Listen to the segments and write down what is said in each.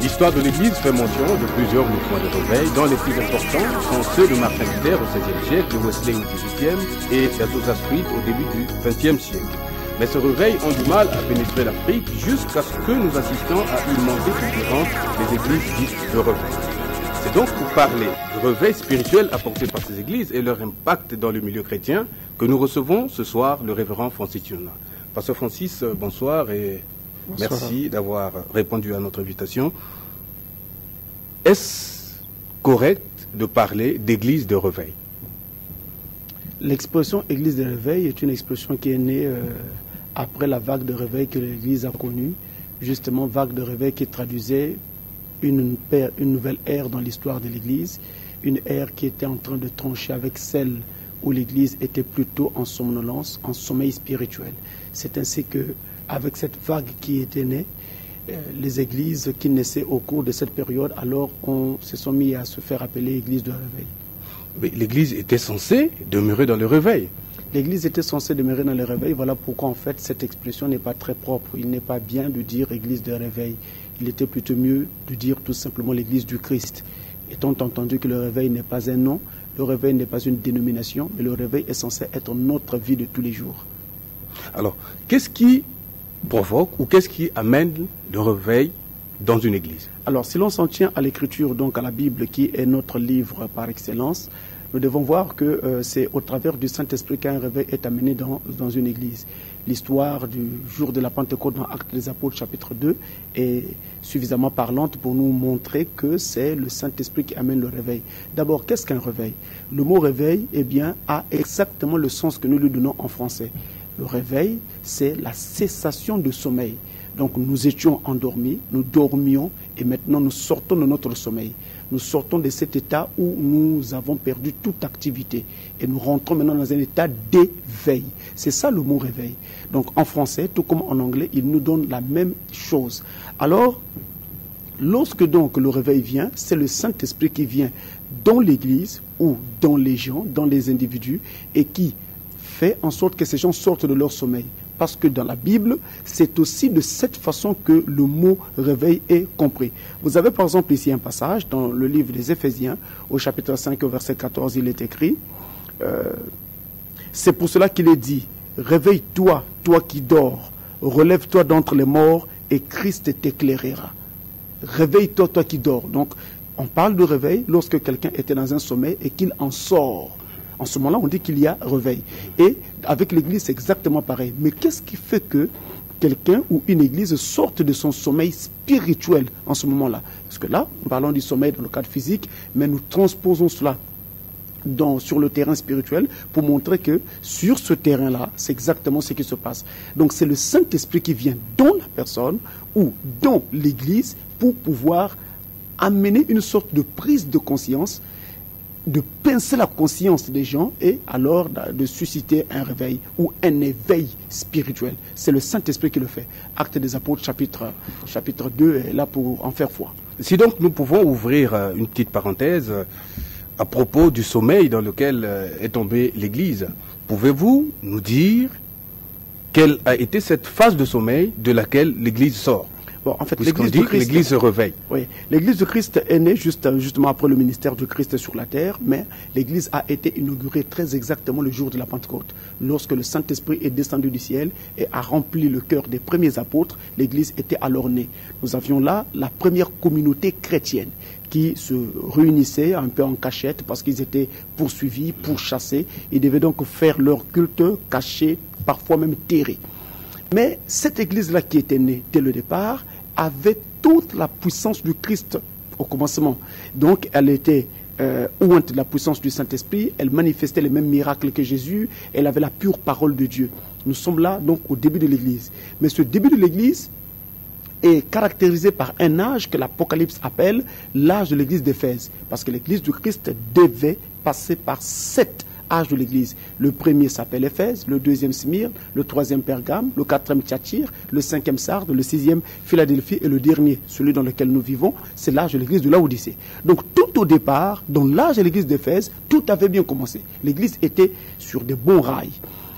L'histoire de l'Église fait mention de plusieurs mouvements de réveil, dont les plus importants sont ceux de Martin Luther au XVIe siècle, de Wesley au XVIIIe et d'Azusa Street au début du XXe siècle. Mais ce réveil ont du mal à pénétrer l'Afrique jusqu'à ce que nous assistons à une montée fulgurante des églises dites de réveil. C'est donc pour parler du réveil spirituel apporté par ces églises et leur impact dans le milieu chrétien que nous recevons ce soir le révérend Francis Tiona. Pasteur Francis, bonsoir et bonsoir. Merci d'avoir répondu à notre invitation. Est-ce correct de parler d'église de réveil? L'expression église de réveil est une expression qui est née après la vague de réveil que l'église a connue. Justement, vague de réveil qui traduisait une nouvelle ère dans l'histoire de l'église, une ère qui était en train de trancher avec celle où l'église était plutôt en somnolence, en sommeil spirituel. C'est ainsi que, avec cette vague qui était née, les églises qui naissaient au cours de cette période, alors se sont mis à se faire appeler église de réveil. Mais l'église était censée demeurer dans le réveil. L'église était censée demeurer dans le réveil, voilà pourquoi en fait cette expression n'est pas très propre. Il n'est pas bien de dire église de réveil. Il était plutôt mieux de dire tout simplement l'église du Christ. Étant entendu que le réveil n'est pas un nom, le réveil n'est pas une dénomination, mais le réveil est censé être notre vie de tous les jours. Alors, qu'est-ce qui provoque ou qu'est-ce qui amène le réveil dans une église? Alors, si l'on s'en tient à l'écriture, donc à la Bible, qui est notre livre par excellence, nous devons voir que c'est au travers du Saint-Esprit qu'un réveil est amené dans une église. L'histoire du jour de la Pentecôte dans Actes des Apôtres chapitre 2 est suffisamment parlante pour nous montrer que c'est le Saint-Esprit qui amène le réveil. D'abord, qu'est-ce qu'un réveil? Le mot réveil, eh bien, a exactement le sens que nous lui donnons en français. Le réveil, c'est la cessation de sommeil. Donc nous étions endormis, nous dormions et maintenant nous sortons de notre sommeil. Nous sortons de cet état où nous avons perdu toute activité et nous rentrons maintenant dans un état d'éveil. C'est ça le mot réveil. Donc en français, tout comme en anglais, il nous donne la même chose. Alors, lorsque donc le réveil vient, c'est le Saint-Esprit qui vient dans l'église ou dans les gens, dans les individus et qui fait en sorte que ces gens sortent de leur sommeil. Parce que dans la Bible, c'est aussi de cette façon que le mot réveil est compris. Vous avez par exemple ici un passage dans le livre des Éphésiens, au chapitre 5, au verset 14, il est écrit, c'est pour cela qu'il est dit, réveille-toi, toi qui dors, relève-toi d'entre les morts et Christ t'éclairera. Réveille-toi, toi qui dors. Donc, on parle de réveil lorsque quelqu'un était dans un sommeil et qu'il en sort. En ce moment-là, on dit qu'il y a réveil. Et avec l'église, c'est exactement pareil. Mais qu'est-ce qui fait que quelqu'un ou une église sorte de son sommeil spirituel en ce moment-là? Parce que là, nous parlons du sommeil dans le cadre physique, mais nous transposons cela sur le terrain spirituel pour montrer que sur ce terrain-là, c'est exactement ce qui se passe. Donc c'est le Saint-Esprit qui vient dans la personne ou dans l'église pour pouvoir amener une sorte de prise de conscience, de pincer la conscience des gens et alors de susciter un réveil ou un éveil spirituel. C'est le Saint-Esprit qui le fait. Actes des Apôtres, chapitre 2, est là pour en faire foi. Si donc nous pouvons ouvrir une petite parenthèse à propos du sommeil dans lequel est tombée l'Église, pouvez-vous nous dire quelle a été cette phase de sommeil de laquelle l'Église sort? Bon, en fait, l'Église se réveille. Oui, l'Église de Christ est née justement après le ministère de Christ sur la terre, mais l'Église a été inaugurée très exactement le jour de la Pentecôte. Lorsque le Saint-Esprit est descendu du ciel et a rempli le cœur des premiers apôtres, l'Église était alors née. Nous avions là la première communauté chrétienne qui se réunissaient un peu en cachette parce qu'ils étaient poursuivis, pourchassés. Ils devaient donc faire leur culte caché, parfois même terré. Mais cette église-là qui était née dès le départ avait toute la puissance du Christ au commencement. Donc elle était ointe de la puissance du Saint-Esprit, elle manifestait les mêmes miracles que Jésus, elle avait la pure parole de Dieu. Nous sommes là donc au début de l'église. Mais ce début de l'église est caractérisé par un âge que l'Apocalypse appelle l'âge de l'église d'Éphèse. Parce que l'église du Christ devait passer par 7 âge de l'Église. Le premier s'appelle Éphèse, le deuxième Smyrne, le troisième Pergame, le quatrième Thyatire, le cinquième Sardes, le sixième Philadelphie et le dernier, celui dans lequel nous vivons, c'est l'âge de l'Église de Laodicée. Donc tout au départ, dans l'âge de l'Église d'Éphèse, tout avait bien commencé. L'Église était sur de bons rails.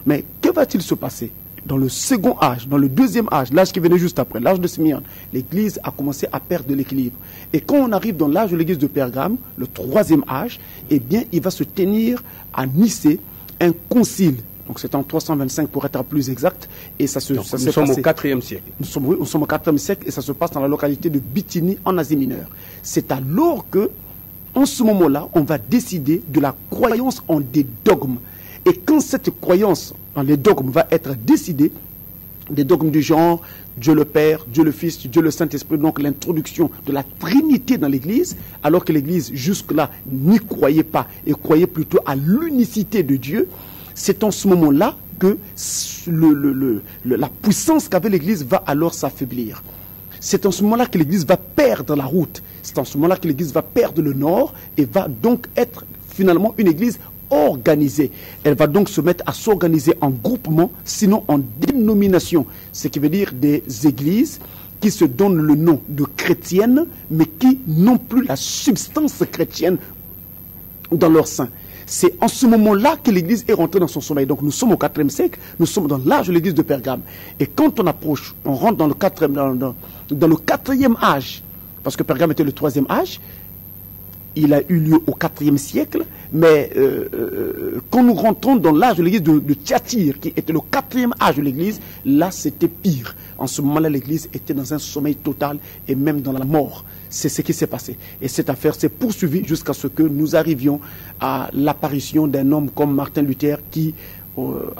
Mais que va-t-il se passer dans le second âge, dans le deuxième âge, l'âge qui venait juste après, l'âge de Simeon, l'Église a commencé à perdre de l'équilibre. Et quand on arrive dans l'âge de l'Église de Pergame, le troisième âge, eh bien, il va se tenir à Nicée un concile. Donc c'est en 325 pour être plus exact. Et ça se, donc, ça nous sommes au 4e siècle. Nous sommes au 4e siècle et ça se passe dans la localité de Bithynie en Asie mineure. C'est alors que, en ce moment-là, on va décider de la croyance en des dogmes. Et quand cette croyance en les dogmes va être décidée, des dogmes du genre Dieu le Père, Dieu le Fils, Dieu le Saint-Esprit, donc l'introduction de la Trinité dans l'Église, alors que l'Église jusque-là n'y croyait pas et croyait plutôt à l'unicité de Dieu, c'est en ce moment-là que la puissance qu'avait l'Église va alors s'affaiblir. C'est en ce moment-là que l'Église va perdre la route. C'est en ce moment-là que l'Église va perdre le nord et va donc être finalement une Église organisée. Elle va donc se mettre à s'organiser en groupement, sinon en dénomination. Ce qui veut dire des églises qui se donnent le nom de chrétiennes, mais qui n'ont plus la substance chrétienne dans leur sein. C'est en ce moment-là que l'Église est rentrée dans son sommeil. Donc nous sommes au 4e siècle, nous sommes dans l'âge de l'Église de Pergame. Et quand on approche, on rentre dans le 4e âge, parce que Pergame était le 3e âge, il a eu lieu au 4e siècle, mais quand nous rentrons dans l'âge de l'église de Thyatire, qui était le 4e âge de l'église, là c'était pire. En ce moment-là, l'église était dans un sommeil total et même dans la mort. C'est ce qui s'est passé. Et cette affaire s'est poursuivie jusqu'à ce que nous arrivions à l'apparition d'un homme comme Martin Luther qui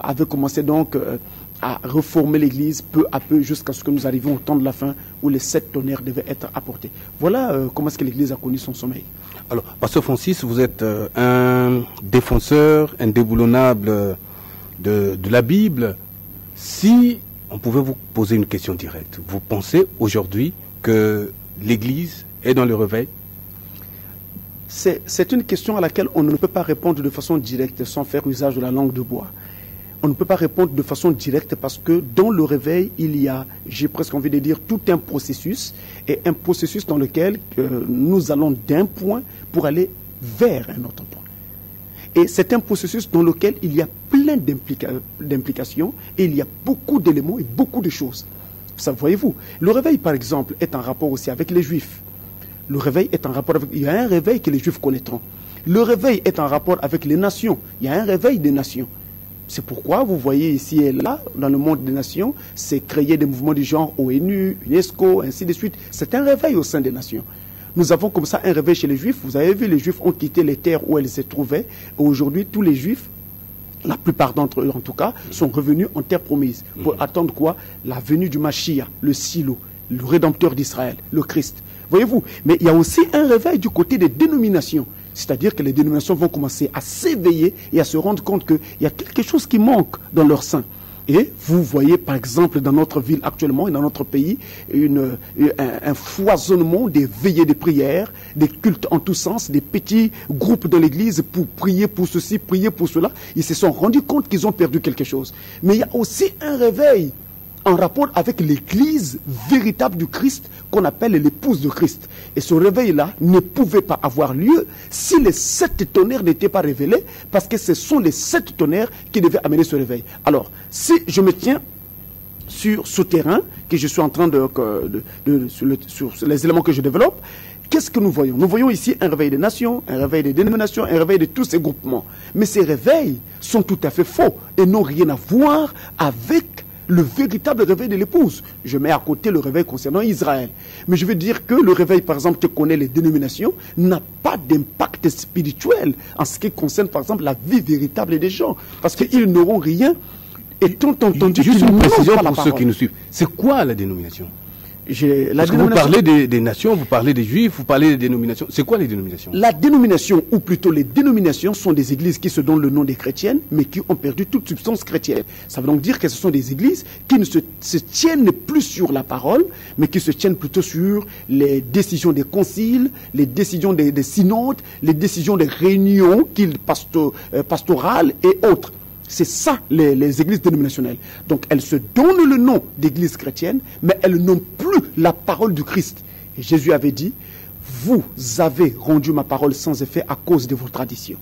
avait commencé donc à reformer l'église peu à peu jusqu'à ce que nous arrivions au temps de la fin où les 7 tonnerres devaient être apportés. Voilà comment est-ce que l'église a connu son sommeil. Alors, Pasteur Francis, vous êtes un défenseur indéboulonnable de la Bible. Si on pouvait vous poser une question directe, vous pensez aujourd'hui que l'Église est dans le réveil? C'est une question à laquelle on ne peut pas répondre de façon directe sans faire usage de la langue de bois. On ne peut pas répondre de façon directe parce que dans le réveil, il y a, j'ai presque envie de dire, tout un processus, et un processus dans lequel nous allons d'un point pour aller vers un autre point. Et c'est un processus dans lequel il y a plein d'implications, et il y a beaucoup d'éléments et beaucoup de choses. Ça, voyez-vous, le réveil, par exemple, est en rapport aussi avec les Juifs. Le réveil est en rapport avec... Il y a un réveil que les Juifs connaîtront. Le réveil est en rapport avec les nations. Il y a un réveil des nations. C'est pourquoi vous voyez ici et là, dans le monde des nations, c'est créer des mouvements du genre ONU, UNESCO, ainsi de suite. C'est un réveil au sein des nations. Nous avons comme ça un réveil chez les Juifs. Vous avez vu, les Juifs ont quitté les terres où elles se trouvaient. Et aujourd'hui, tous les Juifs, la plupart d'entre eux en tout cas, sont revenus en terre promise. Pour attendre quoi? La venue du Mashiach, le Silo, le Rédempteur d'Israël, le Christ. Voyez-vous? Mais il y a aussi un réveil du côté des dénominations. C'est-à-dire que les dénominations vont commencer à s'éveiller et à se rendre compte qu'il y a quelque chose qui manque dans leur sein. Et vous voyez par exemple dans notre ville actuellement et dans notre pays un foisonnement des veillées de prière, des cultes en tous sens, des petits groupes de l'église pour prier pour ceci, prier pour cela. Ils se sont rendus compte qu'ils ont perdu quelque chose. Mais il y a aussi un réveil en rapport avec l'église véritable du Christ qu'on appelle l'épouse de Christ. Et ce réveil-là ne pouvait pas avoir lieu si les 7 tonnerres n'étaient pas révélés, parce que ce sont les 7 tonnerres qui devaient amener ce réveil. Alors, si je me tiens sur ce terrain, que je suis en train sur les éléments que je développe, qu'est-ce que nous voyons? Nous voyons ici un réveil des nations, un réveil des dénominations, un réveil de tous ces groupements. Mais ces réveils sont tout à fait faux et n'ont rien à voir avec le véritable réveil de l'épouse. Je mets à côté le réveil concernant Israël. Mais je veux dire que le réveil, par exemple, que connaît les dénominations, n'a pas d'impact spirituel en ce qui concerne, par exemple, la vie véritable des gens. Parce qu'ils n'auront rien, étant entendu juste une précision pour ceux parole. qui nous suivent. C'est quoi la dénomination? Parce que vous parlez des nations, vous parlez des juifs, vous parlez des dénominations. C'est quoi les dénominations? La dénomination, ou plutôt les dénominations, sont des églises qui se donnent le nom des chrétiennes, mais qui ont perdu toute substance chrétienne. Ça veut donc dire que ce sont des églises qui ne se tiennent plus sur la parole, mais qui se tiennent plutôt sur les décisions des conciles, les décisions des synodes, les décisions des réunions pastorales et autres. C'est ça, les églises dénominationnelles. Donc, elles se donnent le nom d'église chrétienne, mais elles n'ont plus la parole du Christ. Et Jésus avait dit, vous avez rendu ma parole sans effet à cause de vos traditions.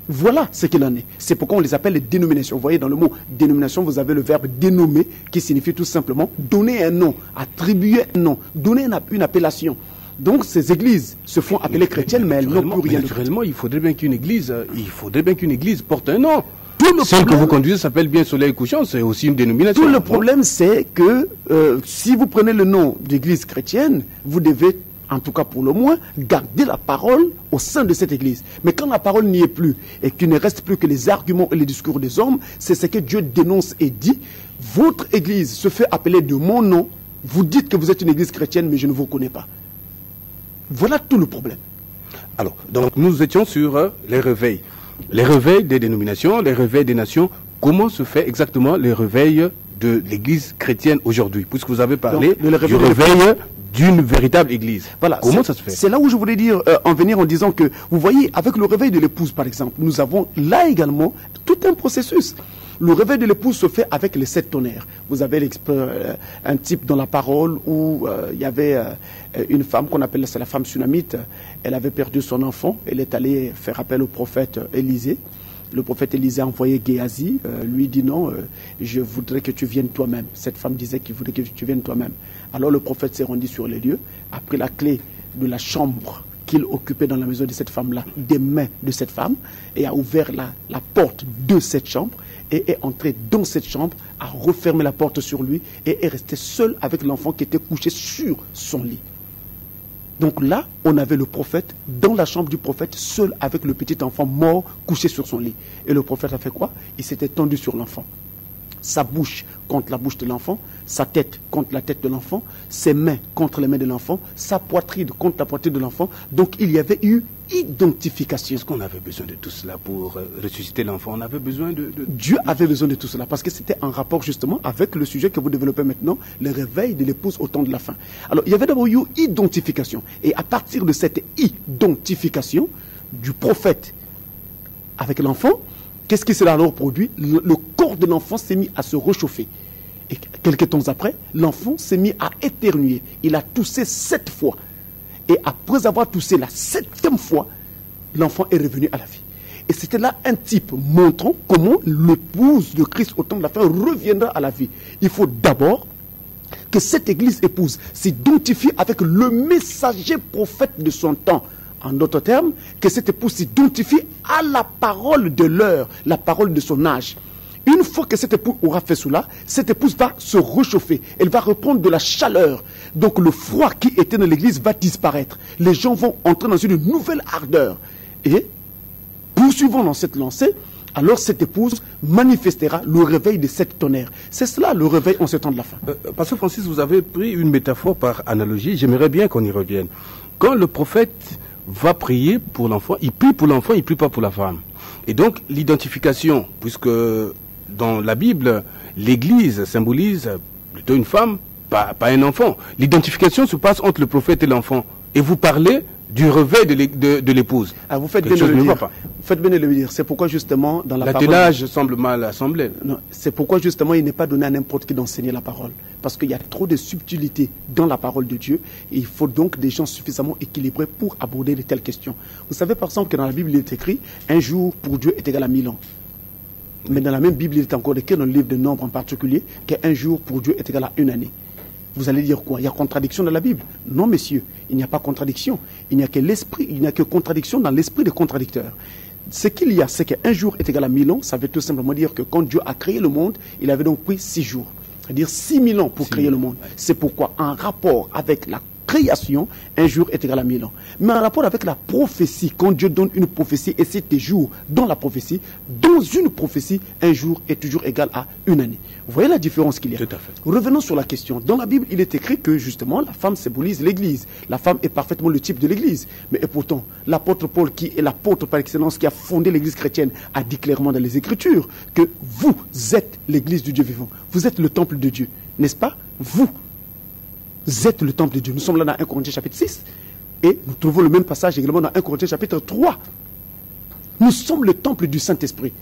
Voilà ce qu'il en est. C'est pourquoi on les appelle les dénominations. Vous voyez, dans le mot dénomination, vous avez le verbe dénommer, qui signifie tout simplement donner un nom, attribuer un nom, donner une appellation. Donc ces églises se font appeler chrétiennes, mais elles n'ont plus rien de chrétien. Naturellement, il faudrait bien qu'une église porte un nom. Celle que vous conduisez s'appelle bien Soleil Couchant, c'est aussi une dénomination. Tout le problème, c'est que si vous prenez le nom d'église chrétienne, vous devez, en tout cas pour le moins, garder la parole au sein de cette église. Mais quand la parole n'y est plus et qu'il ne reste plus que les arguments et les discours des hommes, c'est ce que Dieu dénonce et dit. Votre église se fait appeler de mon nom. Vous dites que vous êtes une église chrétienne, mais je ne vous connais pas. Voilà tout le problème. Alors, donc nous étions sur les réveils. Les réveils des dénominations, les réveils des nations. Comment se fait exactement les réveils de l'église chrétienne aujourd'hui? Puisque vous avez parlé du réveil d'une véritable église. Voilà, comment ça se fait? C'est là où je voulais dire, en venir en disant que, vous voyez, avec le réveil de l'épouse, par exemple, nous avons là également tout un processus. Le réveil de l'épouse se fait avec les 7 tonnerres. Vous avez un type dans la parole où il y avait une femme qu'on appelle, c'est la femme sunamite. Elle avait perdu son enfant. Elle est allée faire appel au prophète Élisée. Le prophète Élisée a envoyé Géasi. Lui dit non, je voudrais que tu viennes toi-même. Cette femme disait qu'il voudrait que tu viennes toi-même. Alors le prophète s'est rendu sur les lieux, a pris la clé de la chambre qu'il occupait dans la maison de cette femme-là, des mains de cette femme, et a ouvert la porte de cette chambre, et est entré dans cette chambre, a refermé la porte sur lui, et est resté seul avec l'enfant qui était couché sur son lit. Donc là, on avait le prophète dans la chambre du prophète, seul avec le petit enfant mort, couché sur son lit. Et le prophète a fait quoi? Il s'était tendu sur l'enfant. Sa bouche contre la bouche de l'enfant, sa tête contre la tête de l'enfant, ses mains contre les mains de l'enfant, sa poitrine contre la poitrine de l'enfant. Donc il y avait eu identification. Est-ce qu'on avait besoin de tout cela pour ressusciter l'enfant? On avait besoin de... Dieu avait besoin de tout cela parce que c'était en rapport justement avec le sujet que vous développez maintenant, le réveil de l'épouse au temps de la fin. Alors il y avait d'abord eu identification. Et à partir de cette identification du prophète avec l'enfant, qu'est-ce qui s'est alors produit? Le corps de l'enfant s'est mis à se réchauffer. Et quelques temps après, l'enfant s'est mis à éternuer. Il a toussé 7 fois. Et après avoir toussé la 7e fois, l'enfant est revenu à la vie. Et c'était là un type montrant comment l'épouse de Christ au temps de la fin reviendra à la vie. Il faut d'abord que cette église épouse s'identifie avec le messager prophète de son temps. En d'autres termes, que cette épouse s'identifie à la parole de l'heure, la parole de son âge. Une fois que cette épouse aura fait cela, cette épouse va se réchauffer. Elle va reprendre de la chaleur. Donc le froid qui était dans l'église va disparaître. Les gens vont entrer dans une nouvelle ardeur. Et, poursuivant dans cette lancée, alors cette épouse manifestera le réveil de 7 tonnerres. C'est cela le réveil en ce temps de la fin. Pasteur Francis, vous avez pris une métaphore par analogie. J'aimerais bien qu'on y revienne. Quand le prophète va prier pour l'enfant, il prie pour l'enfant, il prie pas pour la femme. Et donc l'identification, puisque dans la Bible, l'église symbolise plutôt une femme, pas un enfant. L'identification se passe entre le prophète et l'enfant. Et vous parlez du réveil de l'épouse. Ah, vous faites bien de le dire. Vous faites bien de le dire. C'est pourquoi justement dans la parole... L'attelage semble mal assemblé. Non, c'est pourquoi justement il n'est pas donné à n'importe qui d'enseigner la parole. Parce qu'il y a trop de subtilité dans la parole de Dieu. Et il faut donc des gens suffisamment équilibrés pour aborder de telles questions. Vous savez par exemple que dans la Bible il est écrit « Un jour pour Dieu est égal à 1000 ans ». Mais dans la même Bible, il est encore écrit dans le livre de Nombres en particulier qu'un jour pour Dieu est égal à 1 année. Vous allez dire quoi? Il y a contradiction dans la Bible? Non, messieurs, il n'y a pas contradiction. Il n'y a que l'esprit, il n'y a que contradiction dans l'esprit des contradicteurs. Ce qu'il y a, c'est qu'un jour est égal à 1000 ans. Ça veut tout simplement dire que quand Dieu a créé le monde, il avait donc pris 6 jours. C'est-à-dire 6000 ans pour créer le monde. C'est pourquoi, en rapport avec la création, un jour est égal à 1000 ans. Mais en rapport avec la prophétie, quand Dieu donne une prophétie et c'est des jours dans la prophétie, dans une prophétie, un jour est toujours égal à 1 année. Vous voyez la différence qu'il y a? Tout à fait. Revenons sur la question. Dans la Bible, il est écrit que justement, la femme symbolise l'église. La femme est parfaitement le type de l'église. Mais et pourtant, l'apôtre Paul, qui est l'apôtre par excellence, qui a fondé l'église chrétienne, a dit clairement dans les Écritures que vous êtes l'église du Dieu vivant. Vous êtes le temple de Dieu. N'est-ce pas? Vous êtes le temple de Dieu. Nous sommes là dans 1 Corinthiens chapitre 6 et nous trouvons le même passage également dans 1 Corinthiens chapitre 3. Nous sommes le temple du Saint-Esprit.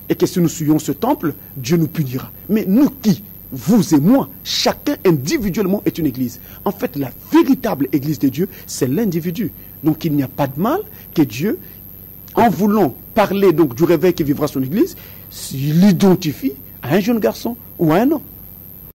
Et que si nous suivons ce temple, Dieu nous punira. Mais nous qui, vous et moi, chacun individuellement est une église. En fait, la véritable église de Dieu, c'est l'individu. Donc il n'y a pas de mal que Dieu, en voulant parler donc du réveil qui vivra son église, il l'identifie à un jeune garçon ou à un homme.